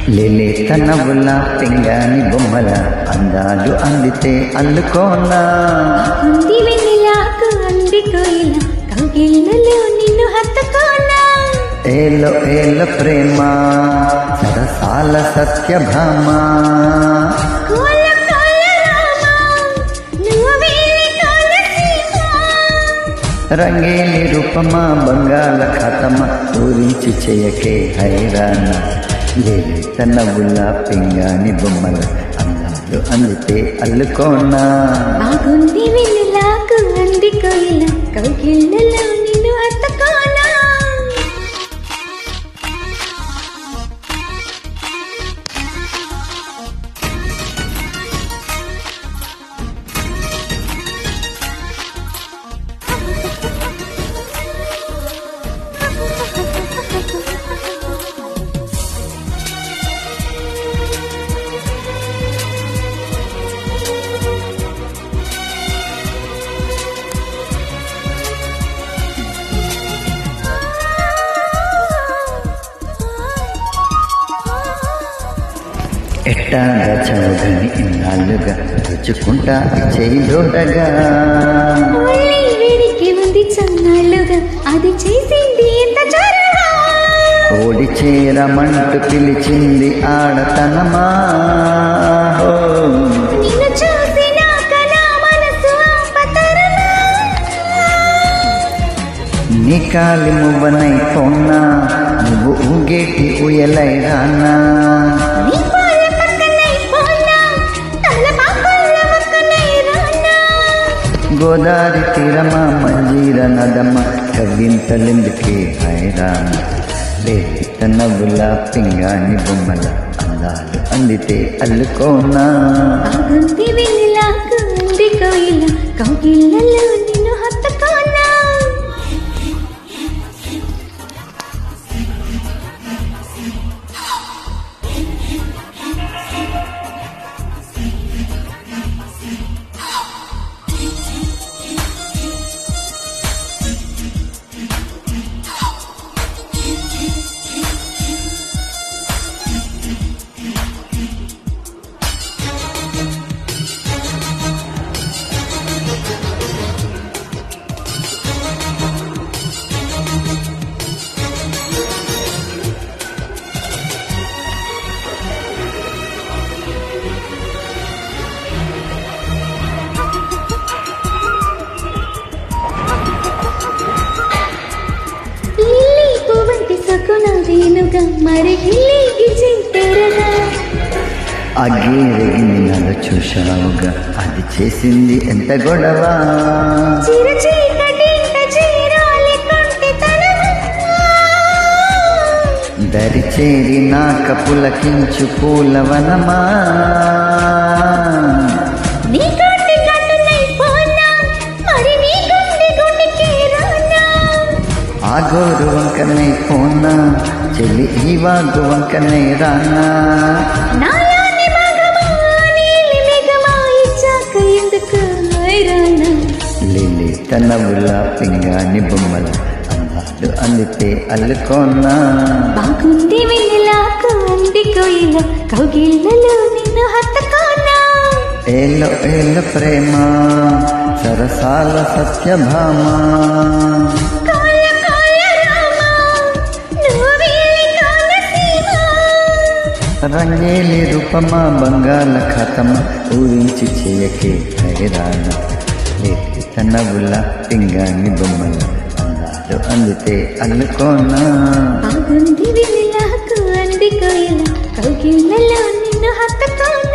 లేలేత నవ్వుల పింగాని బొమ్మల అందాలు అందితే అల్లుకోనా ఉంది వెన్నెలకు అందుకోయిలా కౌగిళ్ళలో నిన్ను హత్తుకోనా ఏలో ఏల ప్రేమ సరసాల సత్యభామ కోల కోల రామ నువ్వేలి కోలసీమ రంగేలి రూపమా బంగాళ ఖాతమ ఊరించి చేయకే హైరాణ లేలేత నవ్వుల పింగాని బొమ్మల అందాలు అందితే అల్లుకోనా బాగుంది వెన్నెలకు అందుకోయిలా కౌగిళ్ళలో నిన్ను హత్తుకోనా ఎట్టాగా చౌదని ఇన్నాళ్ళుగా రుచుకుంటా చేయిలోడగా ఒళ్ళి వేడికి ఉంది చన్నాళ్ళుగా అది చేసింది ఎంత జరగా ఓడి చేరమంటూ పిలిచింది ఆడతనమా హో. నిన్ను చూసినాక నా మనసు ఆపతరమా నీ కాలి మువ్వనైపోనా నువ్వు ఊగేటి ఉయలై రానా నీ పాల పక్కనై పోనా తలపాకుల పక్కనై రానా గోదారి తీరమా మంజీర నదమ కవ్వింతలెందుకే హైరాణ లేత నవ్వుల పింగాని బొమ్మల అందాలు అందితే అల్లుకోనా బాగుంది వెన్నెలకు అందుకోయిలా కౌగిళ్ళలో నిన్ను హత్తుకోనా లిల్లీ పువ్వంటి సకునాదేనుగా మరి గిల్లికి చింతరగా అగ్గి రెగిని నన్ను చూశావుగా అది చేసింది ఎంత గొడవ చిర చీకటింట చీరాలి కొంటెతనమా దరి చేరి నాక పులకించు పూలవనమా నీ కంటి కన్నునై పోనా మరి నీ గుండె గుండెకి రానా ఆ గోరు వంకనై పోనా చెల్లి ఈ వాగు వంకనై రానా నాలాని మగమా నీలి మిగమా ఇచ్చాక ఎందుకు హైరానా లేలేత నవ్వుల పింగాని బొమ్మల అందాలు అందితే అల్లుకోనా బాగుంది వెన్నెలకు అందుకోయిలా కౌగిళ్ళలో నిన్ను హత్తుకోనా ఏలో ఏల ప్రేమ సరసాల సత్యభామ కోల కోల రామ నువ్వేలి కోలసీమ రంగేలి రూపమా బంగాళ ఖాతమ ఊరించి చేయకే హైరాణ లేలేత నవ్వుల పింగాని బొమ్మల అందాలు అందితే అల్లుకోనా బాగుంది వెన్నెలకు అందుకోయిలా కౌగిళ్ళలో నిన్ను హత్తుకోనా